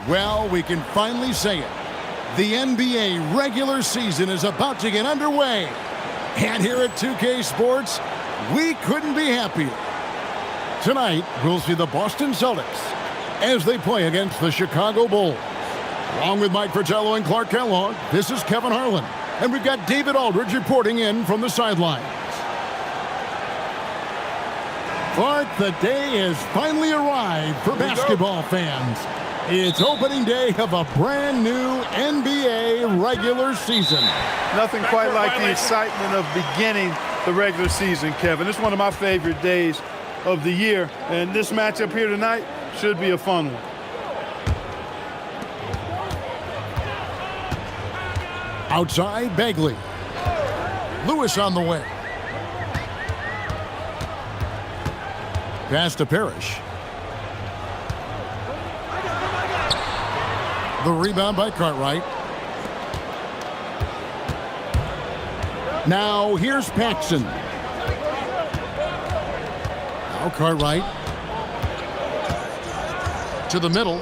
Well, we can finally say it. The NBA regular season is about to get underway. And here at 2K Sports, we couldn't be happier. Tonight, we'll see the Boston Celtics as they play against the Chicago Bulls. Along with Mike Fratello and Clark Kellogg, this is Kevin Harlan. And we've got David Aldridge reporting in from the sidelines. Clark, the day has finally arrived for basketball fans. It's opening day of a brand new NBA regular season. Nothing quite like the excitement of beginning the regular season, Kevin. It's one of my favorite days of the year, and this matchup here tonight should be a fun one. Outside, Bagley. Lewis on the way. Pass to Parrish. The rebound by Cartwright. Now here's Paxson. Now Cartwright. To the middle.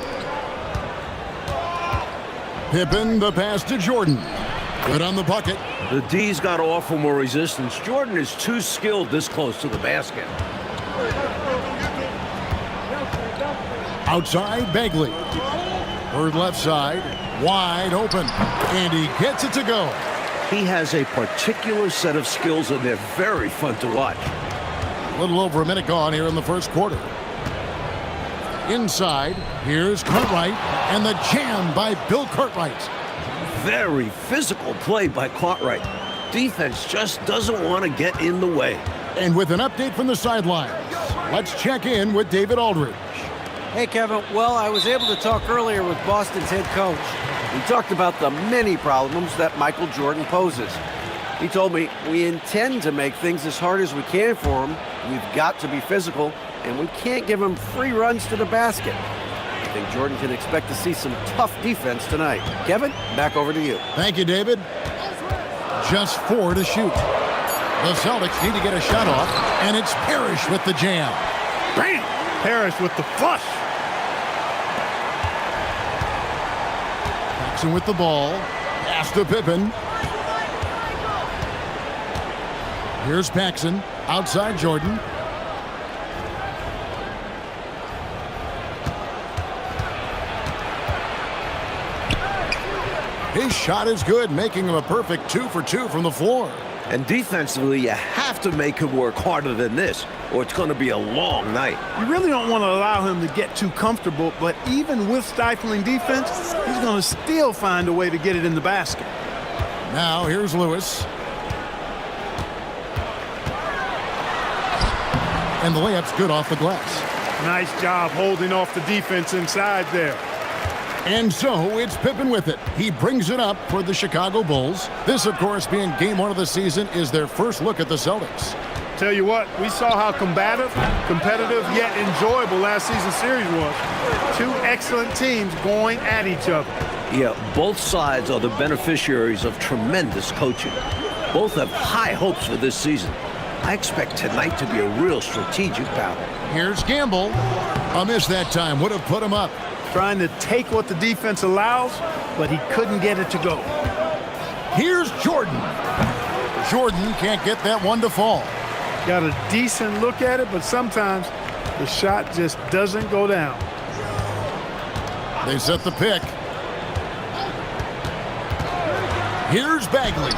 Pippen, the pass to Jordan. Good on the bucket. The D's got to offer more resistance. Jordan is too skilled this close to the basket. Outside, Bagley. Third left side, wide open. And he gets it to go. He has a particular set of skills, and they're very fun to watch. A little over a minute gone here in the first quarter. Inside, here's Cartwright, and the jam by Bill Cartwright. Very physical play by Cartwright. Defense just doesn't want to get in the way. And with an update from the sidelines, let's check in with David Aldridge. Hey, Kevin. Well, I was able to talk earlier with Boston's head coach. We talked about the many problems that Michael Jordan poses. He told me, we intend to make things as hard as we can for him. We've got to be physical, and we can't give him free runs to the basket. I think Jordan can expect to see some tough defense tonight. Kevin, back over to you. Thank you, David. Just 4 to shoot. The Celtics need to get a shot off, and it's Parrish with the jam. Bam! Parrish with the flush. Paxson with the ball. Pass to Pippen. Here's Paxson. Outside Jordan. His shot is good, making him a perfect 2 for 2 from the floor. And defensively, you have to make him work harder than this, or it's going to be a long night. You really don't want to allow him to get too comfortable, but even with stifling defense, he's going to still find a way to get it in the basket. Now here's Lewis. And the layup's good off the glass. Nice job holding off the defense inside there. And so it's Pippen with it. He brings it up for the Chicago Bulls. This, of course, being game 1 of the season, is their first look at the Celtics. Tell you what, we saw how competitive, yet enjoyable last season's series was. 2 excellent teams going at each other. Yeah, both sides are the beneficiaries of tremendous coaching. Both have high hopes for this season. I expect tonight to be a real strategic battle. Here's Gamble. A miss that time would have put him up. Trying to take what the defense allows, but he couldn't get it to go. Here's Jordan. Jordan can't get that one to fall. Got a decent look at it, but sometimes the shot just doesn't go down. They set the pick. Here's Bagley.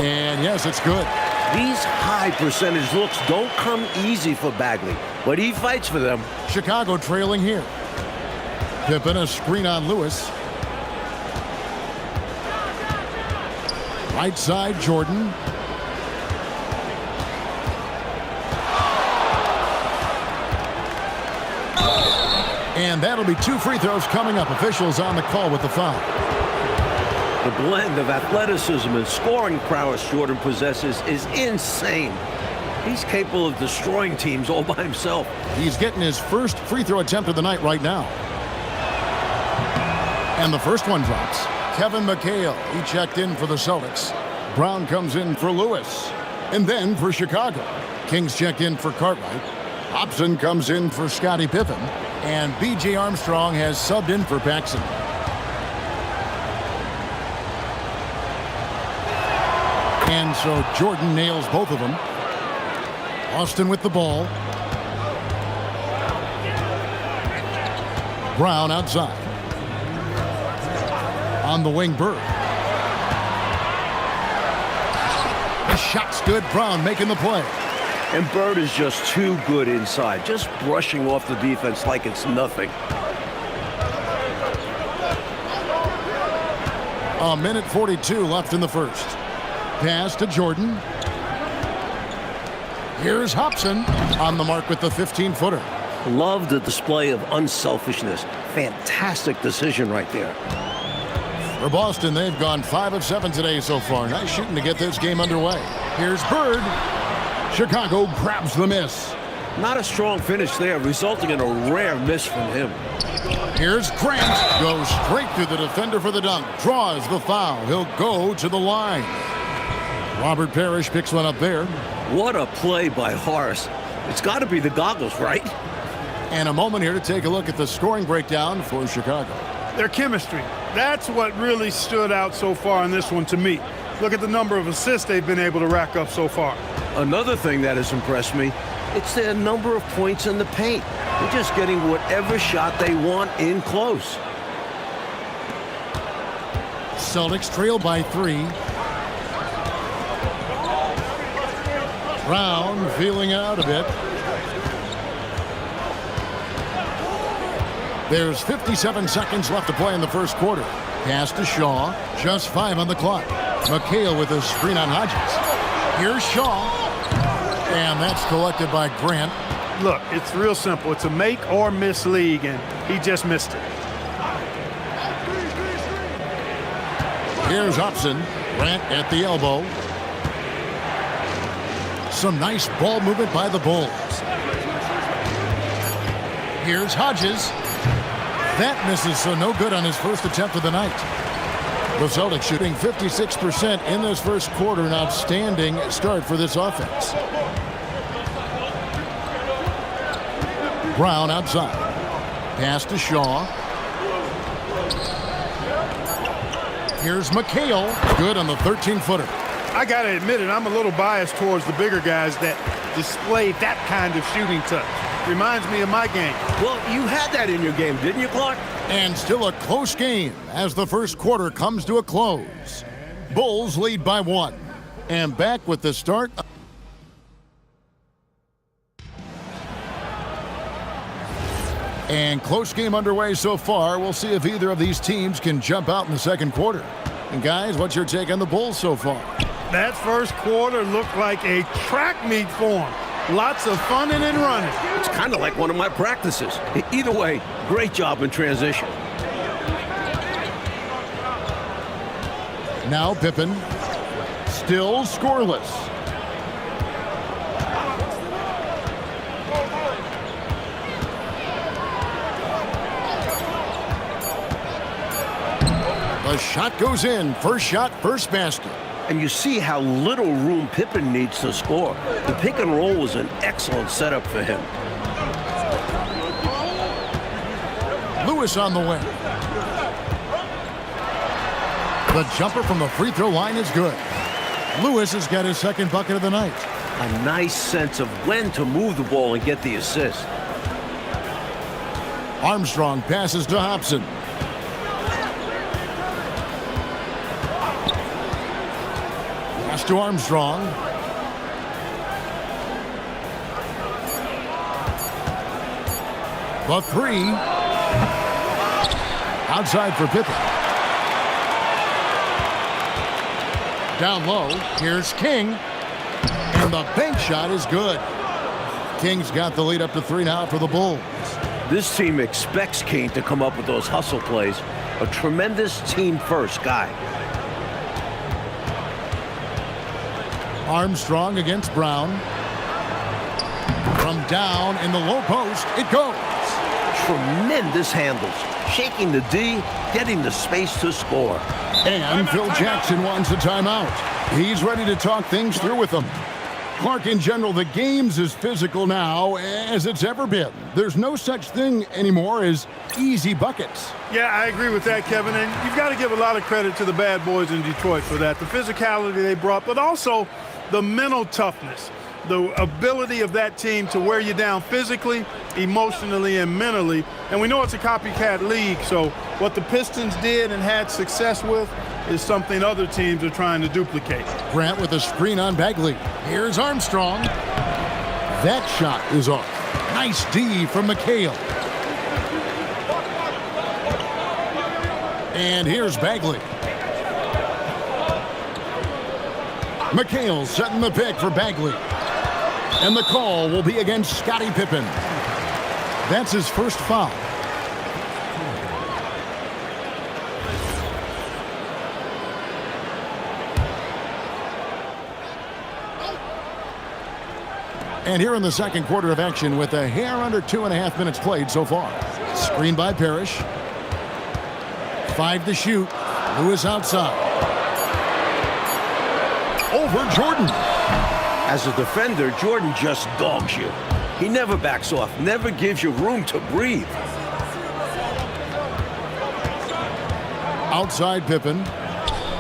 And yes, it's good. These high percentage looks don't come easy for Bagley, but he fights for them. Chicago trailing here. Pippen, a screen on Lewis. Right side, Jordan. And that'll be 2 free throws coming up. Officials on the call with the foul. The blend of athleticism and scoring prowess Jordan possesses is insane. He's capable of destroying teams all by himself. He's getting his first free throw attempt of the night right now. And the first one drops. Kevin McHale, he checked in for the Celtics. Brown comes in for Lewis. And then for Chicago. Kings check in for Cartwright. Hobson comes in for Scottie Pippen. And B.J. Armstrong has subbed in for Paxson. And so Jordan nails both of them. Austin with the ball. Brown outside. On the wing, Bird. The shot's good. Brown making the play. And Bird is just too good inside, just brushing off the defense like it's nothing. A minute 42 left in the first. Pass to Jordan. Here's Hobson on the mark with the 15-footer. Love the display of unselfishness. Fantastic decision right there. For Boston, they've gone 5 of 7 today so far. Nice shooting to get this game underway. Here's Bird. Chicago grabs the miss. Not a strong finish there, resulting in a rare miss from him. Here's Grant. Goes straight through the defender for the dunk. Draws the foul. He'll go to the line. Robert Parrish picks one up there. What a play by Horace. It's got to be the goggles, right? And a moment here to take a look at the scoring breakdown for Chicago. Their chemistry. That's what really stood out so far in this one to me. Look at the number of assists they've been able to rack up so far. Another thing that has impressed me, it's their number of points in the paint. They're just getting whatever shot they want in close. Celtics trail by 3. Brown feeling out a bit. There's 57 seconds left to play in the first quarter. Pass to Shaw. Just 5 on the clock. McHale with a screen on Hodges. Here's Shaw. And that's collected by Grant. Look, it's real simple. It's a make or miss league, and he just missed it. Here's Hobson. Grant at the elbow. Some nice ball movement by the Bulls. Here's Hodges. That misses, so no good on his first attempt of the night. The Celtics shooting 56% in this first quarter. An outstanding start for this offense. Brown outside. Pass to Shaw. Here's McHale. Good on the 13-footer. I got to admit it, I'm a little biased towards the bigger guys that display that kind of shooting touch. Reminds me of my game. Well, you had that in your game, didn't you, Clark? And still a close game as the first quarter comes to a close. Bulls lead by 1. And back with the start. And close game underway so far. We'll see if either of these teams can jump out in the second quarter. And guys, what's your take on the Bulls so far? That first quarter looked like a track meet for them. Lots of funning and running. It's kind of like one of my practices. Either way, great job in transition. Now Pippen. Still scoreless. The shot goes in. First shot, first basket. And you see how little room Pippen needs to score. The pick and roll was an excellent setup for him. Lewis on the wing. The jumper from the free throw line is good. Lewis has got his second bucket of the night. A nice sense of when to move the ball and get the assist. Armstrong passes to Hobson. Pass to Armstrong. The 3. Outside for Pippen. Down low. Here's King. And the bank shot is good. King's got the lead up to 3 now for the Bulls. This team expects King to come up with those hustle plays. A tremendous team-first guy. Armstrong against Brown. From down in the low post, it goes. Tremendous handles. Shaking the D, getting the space to score. And Phil Jackson wants a timeout. He's ready to talk things through with them. Clark, in general, the game's as physical now as it's ever been. There's no such thing anymore as easy buckets. Yeah, I agree with that, Kevin. And you've got to give a lot of credit to the bad boys in Detroit for that. The physicality they brought, but also the mental toughness. The ability of that team to wear you down physically, emotionally, and mentally. And we know it's a copycat league, so what the Pistons did and had success with is something other teams are trying to duplicate. Grant with a screen on Bagley. Here's Armstrong. That shot is off. Nice D from McHale. And here's Bagley. McHale setting the pick for Bagley. And the call will be against Scottie Pippen. That's his first foul. And here in the second quarter of action with a hair under 2.5 minutes played so far. Screen by Parrish. 5 to shoot. Lewis outside. Over Jordan. As a defender, Jordan just dogs you. He never backs off, never gives you room to breathe. Outside Pippen.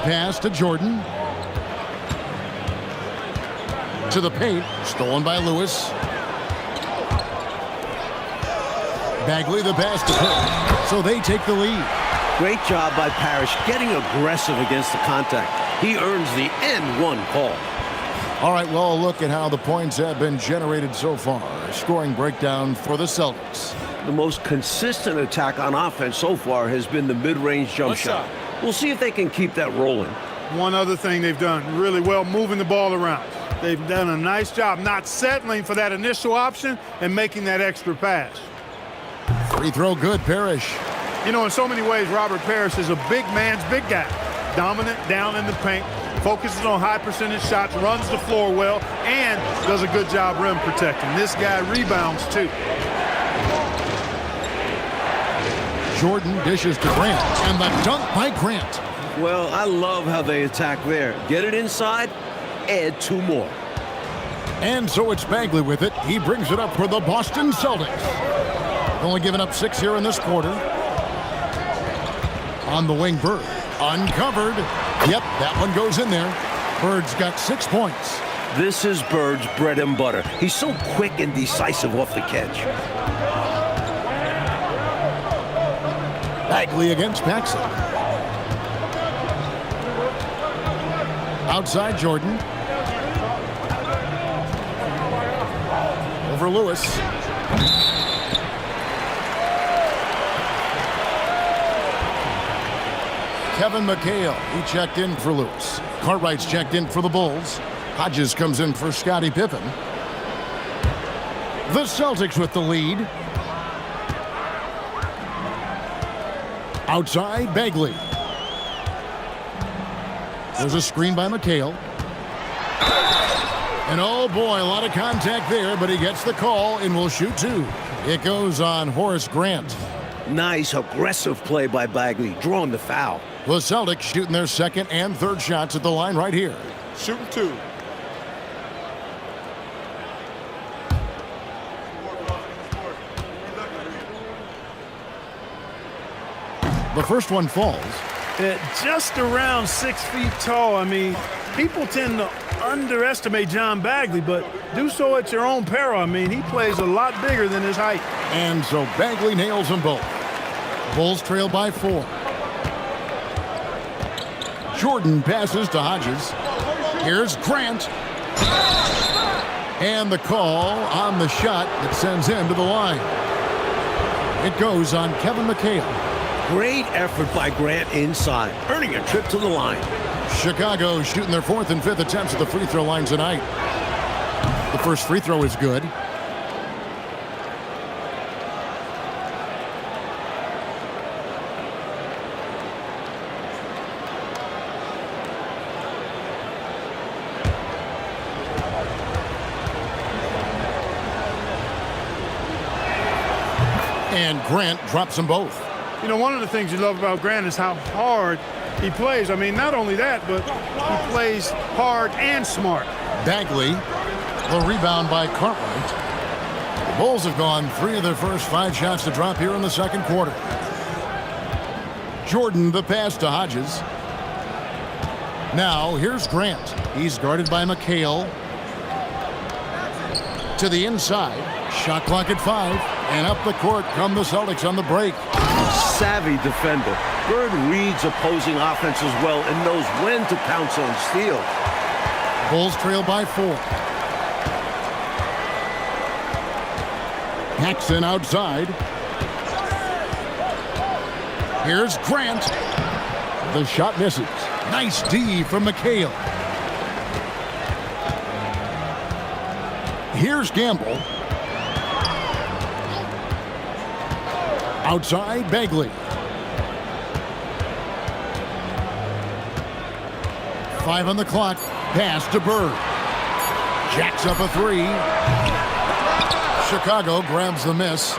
Pass to Jordan. To the paint. Stolen by Lewis. Bagley the pass to Pippen. So they take the lead. Great job by Parrish getting aggressive against the contact. He earns the N1 call. All right, well, look at how the points have been generated so far. Scoring breakdown for the Celtics. The most consistent attack on offense so far has been the mid-range jump shot. We'll see if they can keep that rolling. One other thing they've done really well, moving the ball around. They've done a nice job not settling for that initial option and making that extra pass. Free throw good, Parrish. You know, in so many ways, Robert Parrish is a big man's big guy. Dominant down in the paint, focuses on high percentage shots, runs the floor well, and does a good job rim protecting. This guy rebounds too. Jordan dishes to Grant, and the dunk by Grant. Well, I love how they attack there. Get it inside, add 2 more. And so it's Bagley with it. He brings it up for the Boston Celtics. Only giving up 6 here in this quarter. On the wing, Bird. Uncovered. Yep, that one goes in there. Bird's got 6 points. This is Bird's bread and butter. He's so quick and decisive off the catch. Bagley against Paxson. Outside Jordan. Over Lewis. Kevin McHale, he checked in for Lewis. Cartwright's checked in for the Bulls. Hodges comes in for Scottie Pippen. The Celtics with the lead. Outside, Bagley. There's a screen by McHale. And oh boy, a lot of contact there, but he gets the call and will shoot 2. It goes on Horace Grant. Nice, aggressive play by Bagley, drawing the foul. The Celtics shooting their second and third shots at the line right here. Shooting 2. The first one falls. At just around 6 feet tall. I mean, people tend to underestimate John Bagley, but do so at your own peril. I mean, he plays a lot bigger than his height. And so Bagley nails them both. Bulls trail by 4. Jordan passes to Hodges. Here's Grant. And the call on the shot that sends him to the line. It goes on Kevin McHale. Great effort by Grant inside, earning a trip to the line. Chicago shooting their 4th and 5th attempts at the free throw line tonight. The first free throw is good. And Grant drops them both. You know, one of the things you love about Grant is how hard he plays. I mean, not only that, but he plays hard and smart. Bagley The rebound by Cartwright. The Bulls have gone 3 of their first 5 shots to drop here in the second quarter. Jordan the pass to Hodges. Now here's Grant. He's guarded by McHale. To the inside. Shot clock at 5. And up the court come the Celtics on the break. Savvy defender. Bird reads opposing offenses well and knows when to pounce on steal. Bulls trail by 4. Paxson outside. Here's Grant. The shot misses. Nice D from McHale. Here's Gamble. Outside, Bagley. 5 on the clock. Pass to Bird. Jacks up a 3. Chicago grabs the miss.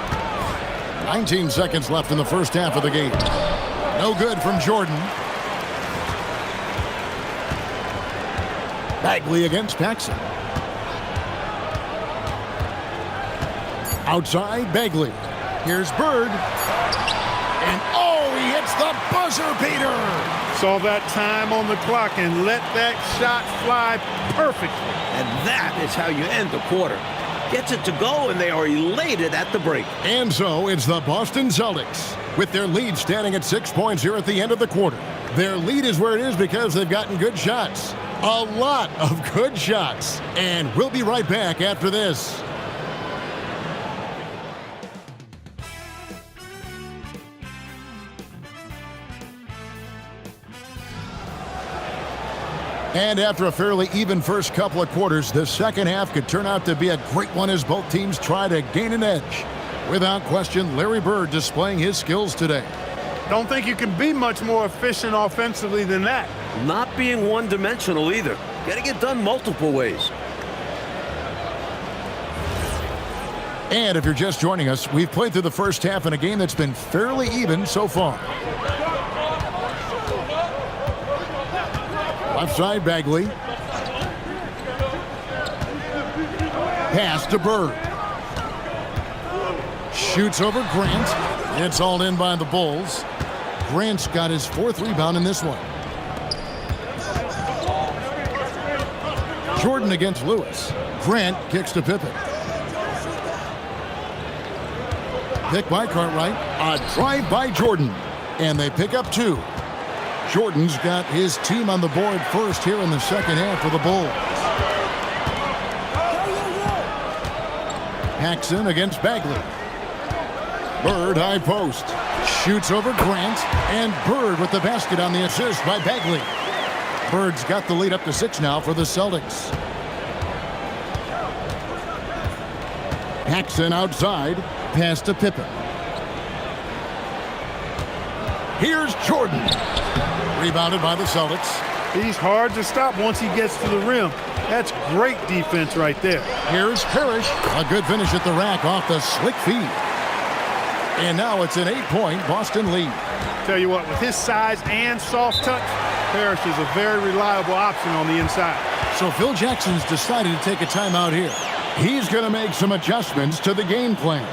19 seconds left in the first half of the game. No good from Jordan. Bagley against Paxson. Outside, Bagley. Here's Bird. And oh, he hits the buzzer beater. Saw that time on the clock and let that shot fly perfectly. And that is how you end the quarter. Gets it to go, and they are elated at the break. And so it's the Boston Celtics with their lead standing at 6 points here at the end of the quarter. Their lead is where it is because they've gotten good shots. A lot of good shots. And we'll be right back after this. And after a fairly even first couple of quarters, the second half could turn out to be a great one as both teams try to gain an edge. Without question, Larry Bird displaying his skills today. Don't think you can be much more efficient offensively than that. Not being one-dimensional either. Getting it done multiple ways. And if you're just joining us, we've played through the first half in a game that's been fairly even so far. Left side, Bagley. Pass to Bird. Shoots over Grant. It's all in by the Bulls. Grant's got his 4th rebound in this one. Jordan against Lewis. Grant kicks to Pippen. Pick by Cartwright. A drive by Jordan. And they pick up 2. Jordan's got his team on the board first here in the second half for the Bulls. Paxson against Bagley. Bird high post. Shoots over Grant. And Bird with the basket on the assist by Bagley. Bird's got the lead up to 6 now for the Celtics. Paxson outside. Pass to Pippen. Here's Jordan. Rebounded by the Celtics. He's hard to stop once he gets to the rim. That's great defense right there. Here's Parrish. A good finish at the rack off the slick feed. And now it's an 8-point Boston lead. Tell you what, with his size and soft touch, Parrish is a very reliable option on the inside. So Phil Jackson's decided to take a timeout here. He's going to make some adjustments to the game plan.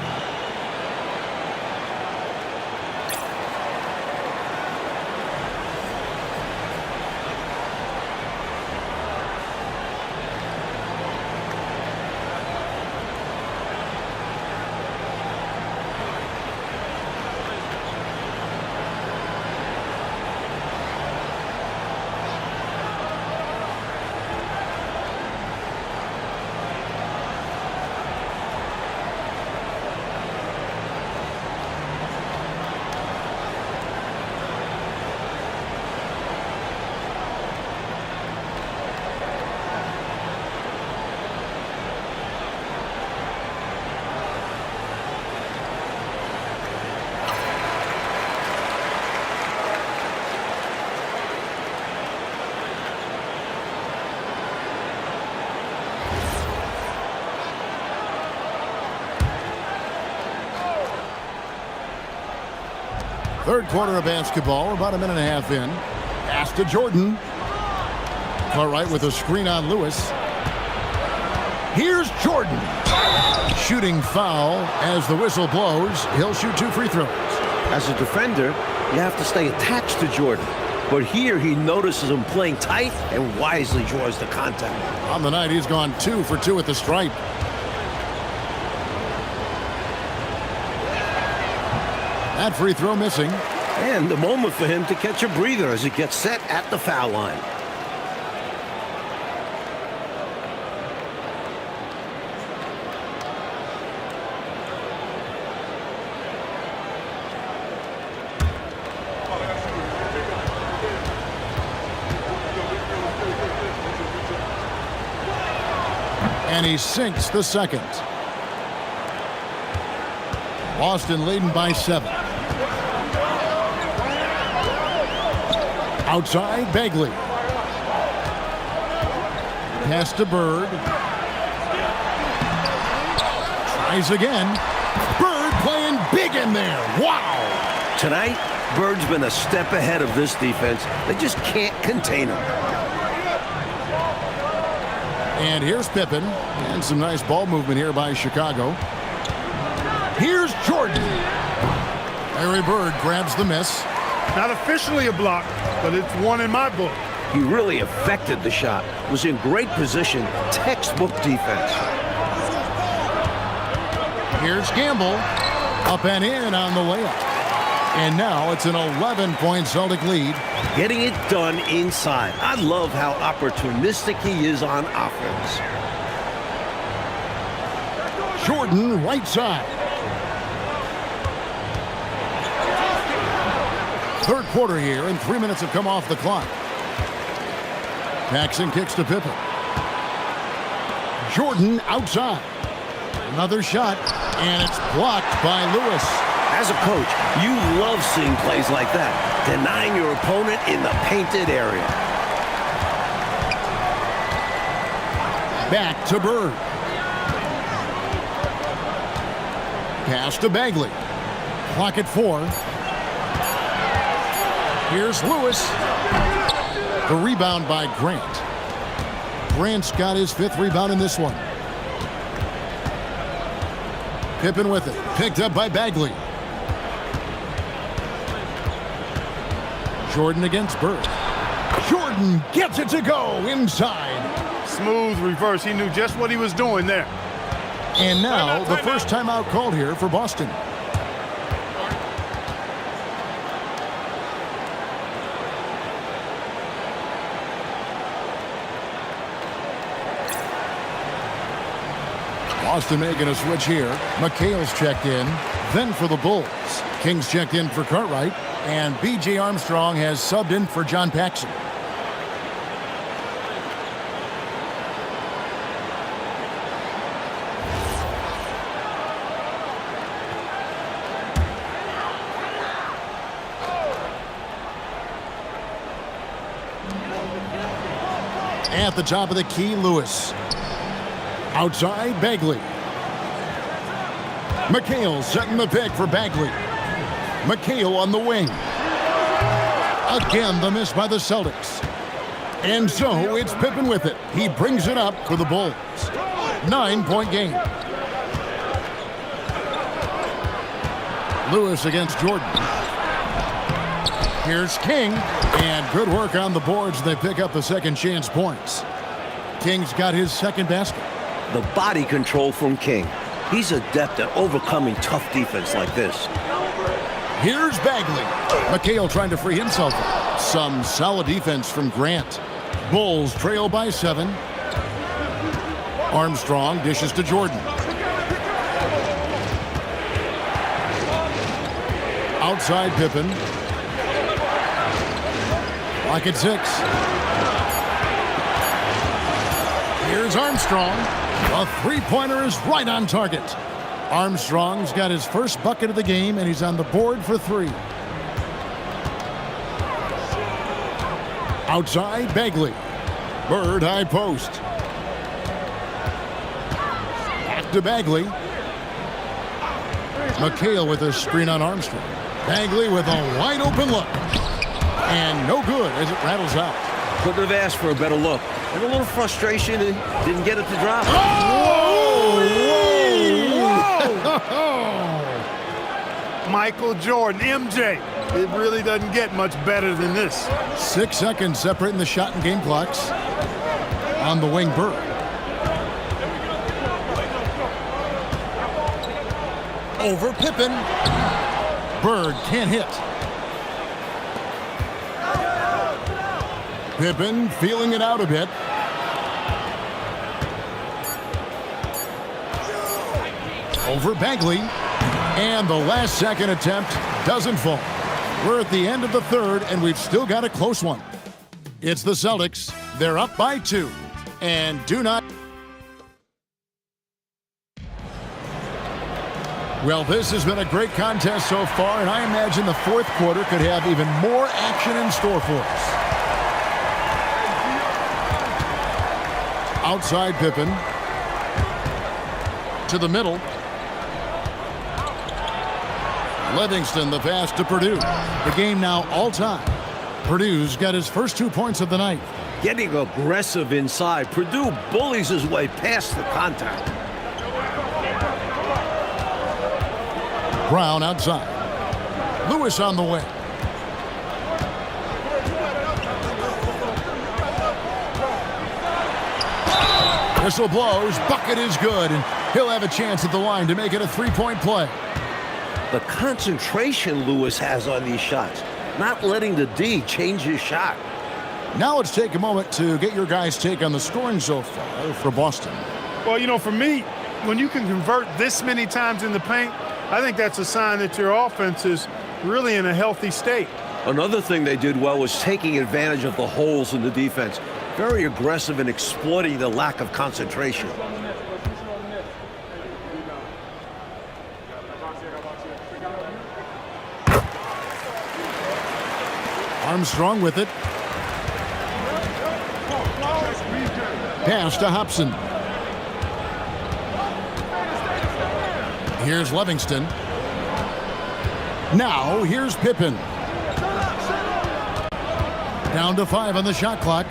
Third quarter of basketball, about a minute and a half in. Pass to Jordan. Cartwright with a screen on Lewis. Here's Jordan. Shooting foul as the whistle blows. He'll shoot 2 free throws. As a defender, you have to stay attached to Jordan. But here he notices him playing tight and wisely draws the contact. On the night, he's gone 2 for 2 at the stripe. That free throw missing. And the moment for him to catch a breather as he gets set at the foul line. And he sinks the second. Boston leading by 7. Outside, Bagley. Pass to Bird. Tries again. Bird playing big in there. Wow! Tonight, Bird's been a step ahead of this defense. They just can't contain him. And here's Pippen. And some nice ball movement here by Chicago. Here's Jordan. Larry Bird grabs the miss. Not officially a block, but it's one in my book. He really affected the shot. Was in great position. Textbook defense. Here's Gamble. Up and in on the layup. And now it's an 11-point Celtic lead. Getting it done inside. I love how opportunistic he is on offense. Jordan right side. Third quarter here, and 3 minutes have come off the clock. Paxson kicks to Pippen. Jordan outside. Another shot, and it's blocked by Lewis. As a coach, you love seeing plays like that, denying your opponent in the painted area. Back to Bird. Pass to Bagley. Clock at 4. Here's Lewis. The rebound by Grant. Grant's got his 5th rebound in this one. Pippen with it. Picked up by Bagley. Jordan against Bird. Jordan gets it to go inside. Smooth reverse. He knew just what he was doing there. And now the first timeout called here for Boston. Boston making a switch here. McHale's checked in. Then for the Bulls, Kings checked in for Cartwright. And B.J. Armstrong has subbed in for John Paxson. At the top of the key, Lewis. Outside, Bagley. McHale setting the pick for Bagley. McHale on the wing. Again, the miss by the Celtics. And so it's Pippen with it. He brings it up for the Bulls. 9-point game. Lewis against Jordan. Here's King. And good work on the boards. They pick up the second chance points. King's got his second basket. The body control from King. He's adept at overcoming tough defense like this. Here's Bagley. McHale trying to free himself. Some solid defense from Grant. Bulls trail by 7. Armstrong dishes to Jordan. Outside Pippen. Clock at 6. Here's Armstrong. A three-pointer is right on target. Armstrong's got his first bucket of the game, and he's on the board for 3. Outside, Bagley. Bird high post. Back to Bagley. McHale with a screen on Armstrong. Bagley with a wide open look. And no good as it rattles out. Couldn't have asked for a better look. And a little frustration and didn't get it to drop. Michael Jordan, MJ. It really doesn't get much better than this. 6 seconds separating the shot and game clocks. On the wing, Bird. Over Pippen. Bird can't hit. Pippen feeling it out a bit. Over Bagley. And the last second attempt doesn't fall. We're at the end of the third, and we've still got a close one. It's the Celtics. They're up by 2. And do not... Well, this has been a great contest so far, and I imagine the fourth quarter could have even more action in store for us. Outside Pippen. To the middle. Livingston, the pass to Purdue. The game now all-time. Purdue's got his first 2 points of the night. Getting aggressive inside. Purdue bullies his way past the contact. Brown outside. Lewis on the way. Whistle blows. Bucket is good, and he'll have a chance at the line to make it a three-point play. The concentration Lewis has on these shots. Not letting the D change his shot. Now let's take a moment to get your guys' take on the scoring so far for Boston. Well, you know, for me, when you can convert this many times in the paint, I think that's a sign that your offense is really in a healthy state. Another thing they did well was taking advantage of the holes in the defense. Very aggressive in exploiting the lack of concentration. Armstrong with it. Pass to Hobson. Here's Livingston. Now, here's Pippen. Down to 5 on the shot clock.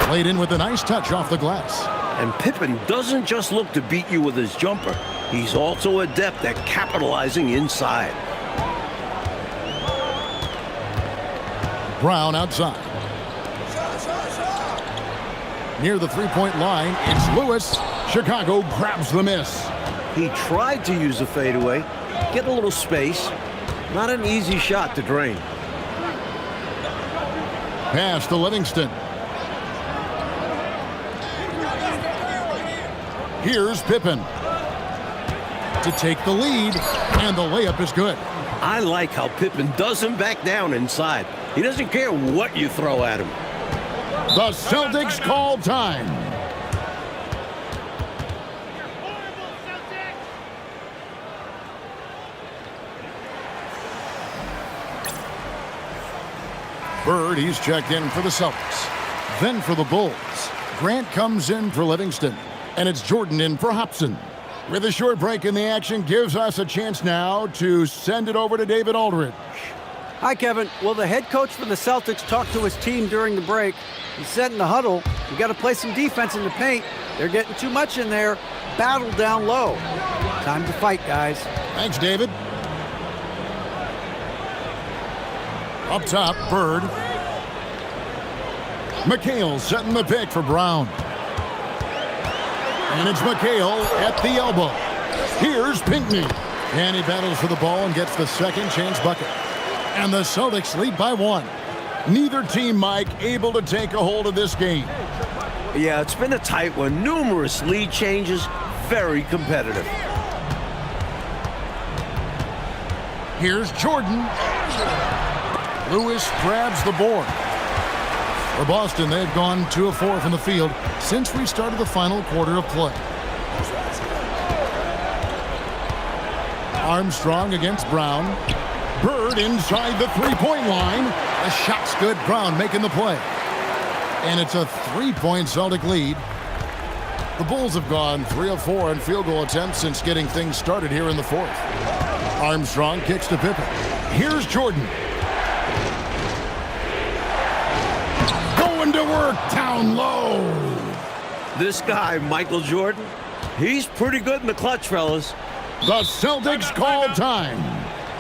Played in with a nice touch off the glass. And Pippen doesn't just look to beat you with his jumper. He's also adept at capitalizing inside. Brown outside. Near the three-point line, it's Lewis. Chicago grabs the miss. He tried to use a fadeaway, get a little space. Not an easy shot to drain. Pass to Livingston. Here's Pippen to take the lead, and the layup is good. I like how Pippen doesn't back down inside. He doesn't care what you throw at him. The Celtics call time. Bird, he's checked in for the Celtics. Then for the Bulls, Grant comes in for Livingston. And it's Jordan in for Hobson. With a short break in the action, gives us a chance now to send it over to David Aldridge. Hi, Kevin. Well, the head coach for the Celtics talked to his team during the break. He said in the huddle, we got to play some defense in the paint. They're getting too much in there. Battle down low. Time to fight, guys. Thanks, David. Up top, Bird. McHale setting the pick for Brown. And it's McHale at the elbow. Here's Pinckney. And he battles for the ball and gets the second chance bucket. And the Celtics lead by 1. Neither team, Mike, able to take a hold of this game. Yeah, it's been a tight one. Numerous lead changes. Very competitive. Here's Jordan. Lewis grabs the board. For Boston, they've gone 2 of 4 from the field since we started the final quarter of play. Armstrong against Brown. Bird inside the three-point line. The shot's good. Brown making the play. And it's a 3-point Celtic lead. The Bulls have gone 3 of 4 in field goal attempts since getting things started here in the fourth. Armstrong kicks to Pippen. Here's Jordan. to work down low. This guy, Michael Jordan, he's pretty good in the clutch, fellas. The Celtics call time.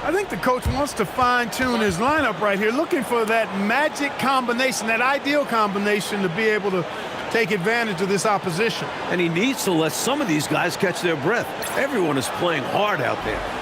I think the coach wants to fine-tune his lineup right here, looking for that magic combination, that ideal combination to be able to take advantage of this opposition. And he needs to let some of these guys catch their breath. Everyone is playing hard out there.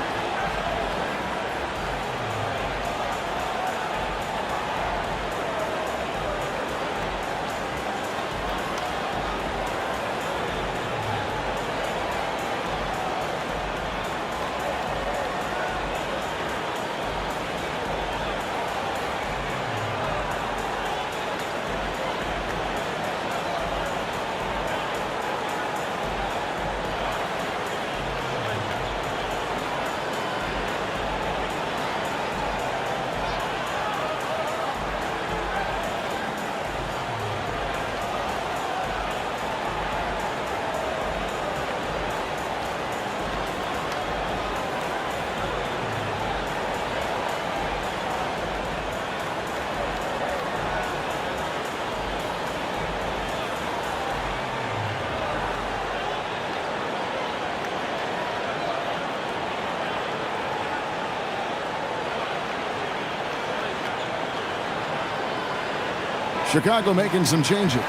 Chicago making some changes.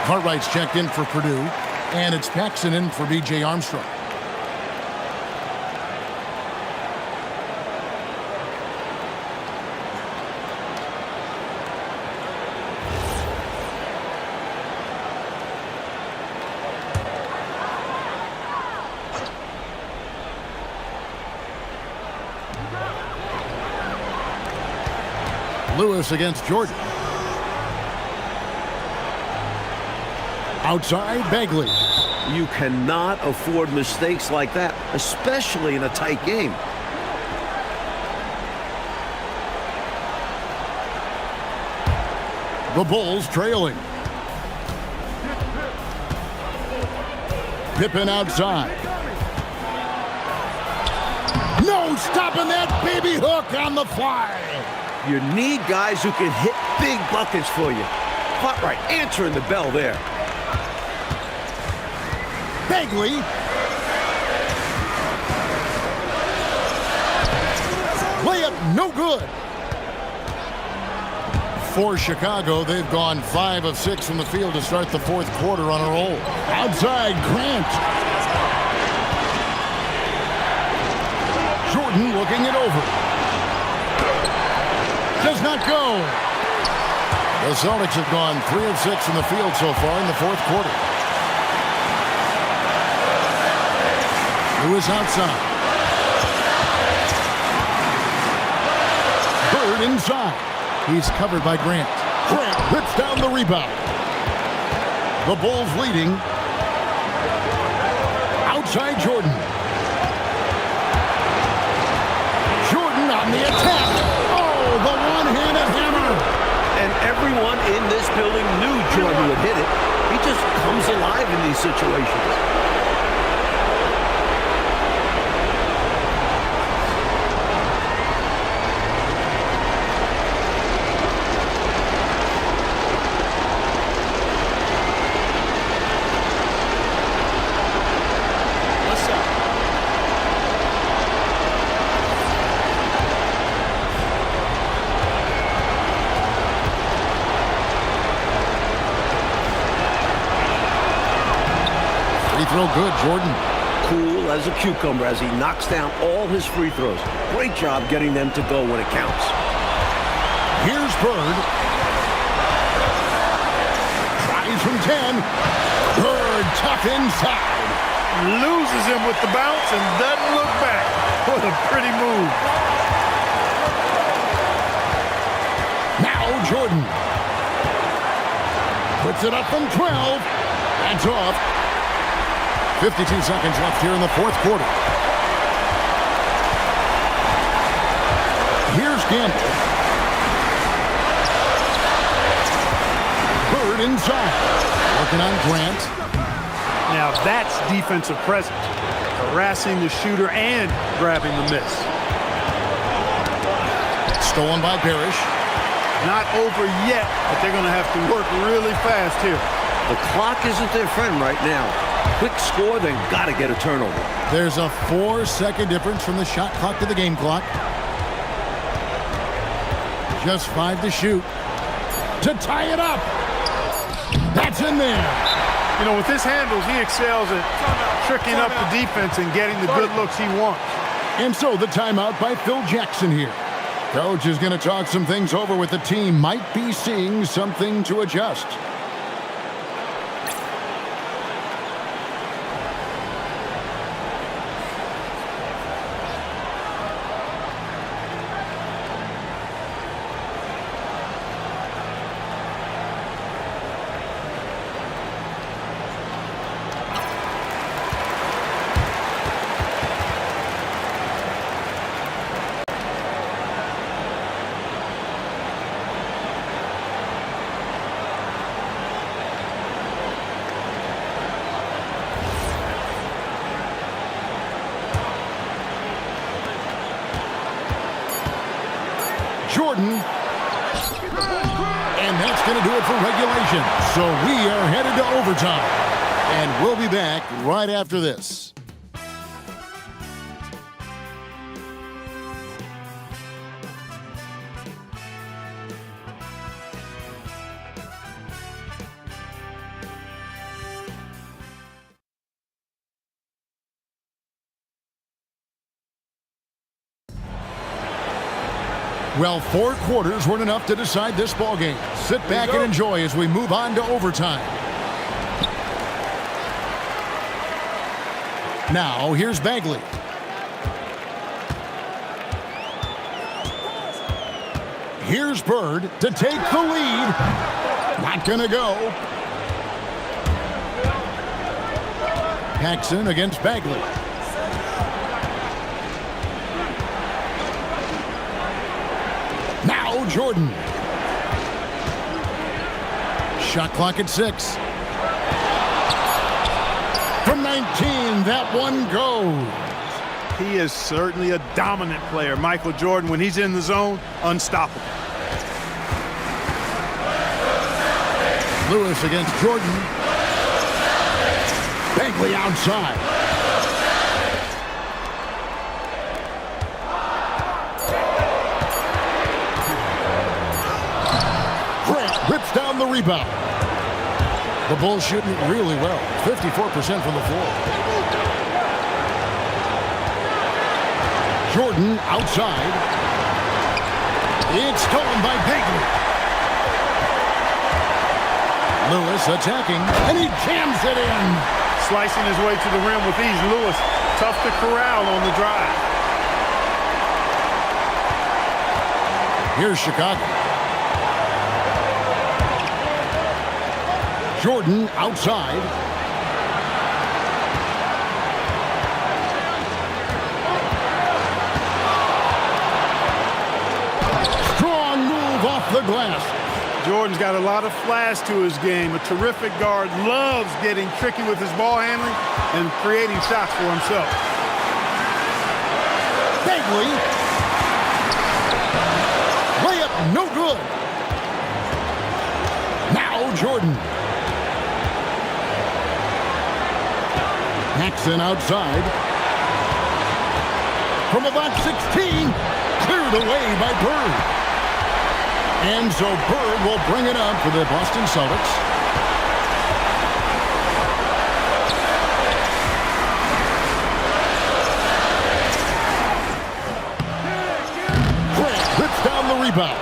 Cartwright's checked in for Purdue, and it's Paxson in for B.J. Armstrong. Lewis against Jordan. Outside, Bagley. You cannot afford mistakes like that, especially in a tight game. The Bulls trailing. Pippen outside. No stopping that baby hook on the fly. You need guys who can hit big buckets for you. Cartwright answering the bell there. Bagley. Layup no good. For Chicago, they've gone 5 of 6 from the field to start the fourth quarter on a roll. Outside, Grant. Jordan looking it over. Does not go. The Celtics have gone 3 of 6 from the field so far in the fourth quarter. Lewis outside. Bird inside. He's covered by Grant. Grant rips down the rebound. The Bulls leading. Outside Jordan. Jordan on the attack. Oh, the one-handed hammer. And everyone in this building knew Jordan would hit it. He just comes alive in these situations. Throw good, Jordan. Cool as a cucumber as he knocks down all his free throws. Great job getting them to go when it counts. Here's Bird. Tries from 10. Bird tucked inside. Loses him with the bounce and doesn't look back. What a pretty move. Now Jordan. Puts it up from 12. That's off. 52 seconds left here in the fourth quarter. Here's Gamble. Bird inside. Working on Grant. Now that's defensive presence. Harassing the shooter and grabbing the miss. Stolen by Parrish. Not over yet, but they're going to have to work really fast here. The clock isn't their friend right now. Quick score, they've got to get a turnover. There's a 4-second difference from the shot clock to the game clock. Just 5 to shoot. To tie it up. That's in there. You know, with his handles, he excels at tricking up the defense and getting the good looks he wants. And so the timeout by Phil Jackson here. Coach is going to talk some things over with the team. Might be seeing something to adjust. Jordan. And that's going to do it for regulation. So we are headed to overtime. And we'll be back right after this. Well, 4 quarters weren't enough to decide this ballgame. Sit back and enjoy as we move on to overtime. Now, here's Bagley. Here's Bird to take the lead. Not going to go. Paxson against Bagley. Now Jordan. Shot clock at 6. From 19, that one goes. He is certainly a dominant player. Michael Jordan, when he's in the zone, unstoppable. Lewis against Jordan. Bagley outside. Rips down the rebound. The Bulls shooting really well. 54% from the floor. Jordan outside. It's stolen by Bagley. Lewis attacking, and he jams it in. Slicing his way to the rim with ease. Lewis, tough to corral on the drive. Here's Chicago. Jordan outside. Strong move off the glass. Jordan's got a lot of flash to his game. A terrific guard, loves getting tricky with his ball handling and creating shots for himself. Bagley. Layup no good. Now Jordan. Paxson outside. From about 16, cleared away by Bird. And so Bird will bring it up for the Boston Celtics. Grant rips down the rebound.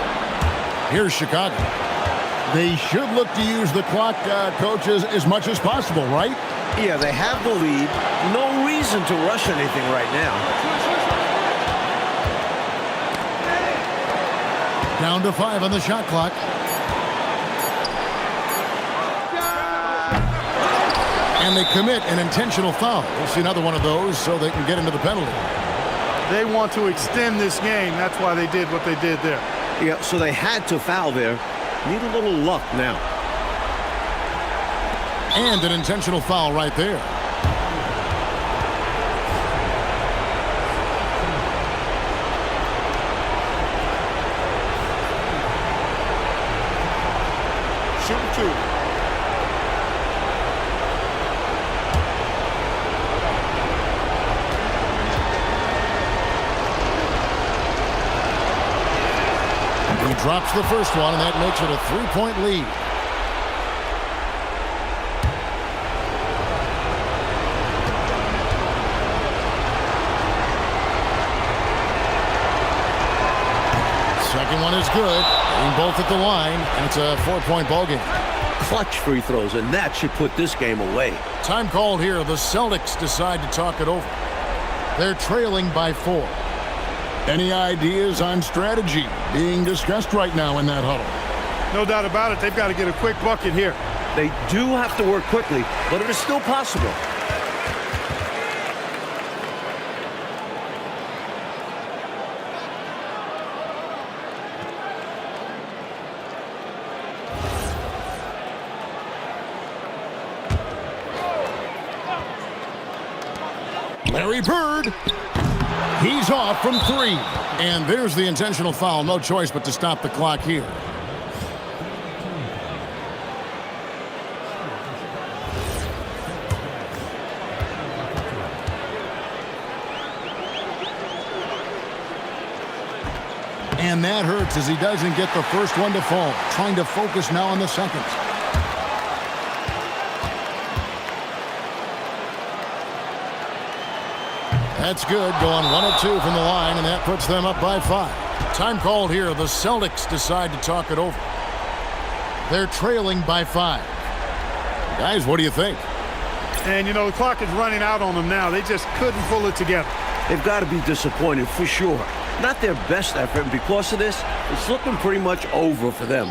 Here's Chicago. They should look to use the clock, coaches, as much as possible, right? Yeah, they have the lead. No reason to rush anything right now. Down to 5 on the shot clock. And they commit an intentional foul. We'll see another one of those so they can get into the penalty. They want to extend this game. That's why they did what they did there. Yeah, so they had to foul there. Need a little luck now. And an intentional foul right there. Drops the first one, and that makes it a 3-point lead. Second one is good. Aim both at the line, and it's a 4-point ball game. Clutch free throws, and that should put this game away. Time called here. The Celtics decide to talk it over. They're trailing by 4. Any ideas on strategy being discussed right now in that huddle? No doubt about it. They've got to get a quick bucket here. They do have to work quickly, but it is still possible. Larry Bird. He's off from 3. And there's the intentional foul. No choice but to stop the clock here. And that hurts as he doesn't get the first one to fall. Trying to focus now on the second. That's good, going 1 of 2 from the line, and that puts them up by 5. Time called here. The Celtics decide to talk it over. They're trailing by 5. Guys, what do you think? And, you know, the clock is running out on them now. They just couldn't pull it together. They've got to be disappointed for sure. Not their best effort, and because of this, it's looking pretty much over for them.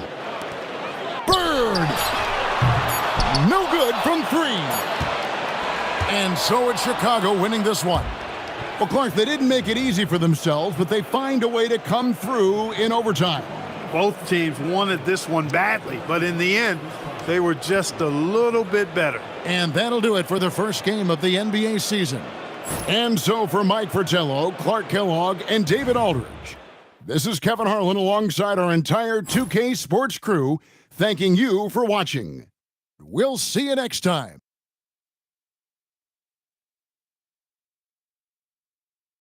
Bird! No good from 3. And so it's Chicago winning this one. Well, Clark, they didn't make it easy for themselves, but they find a way to come through in overtime. Both teams wanted this one badly, but in the end, they were just a little bit better. And that'll do it for the first game of the NBA season. And so for Mike Fratello, Clark Kellogg, and David Aldridge, this is Kevin Harlan alongside our entire 2K Sports crew, thanking you for watching. We'll see you next time.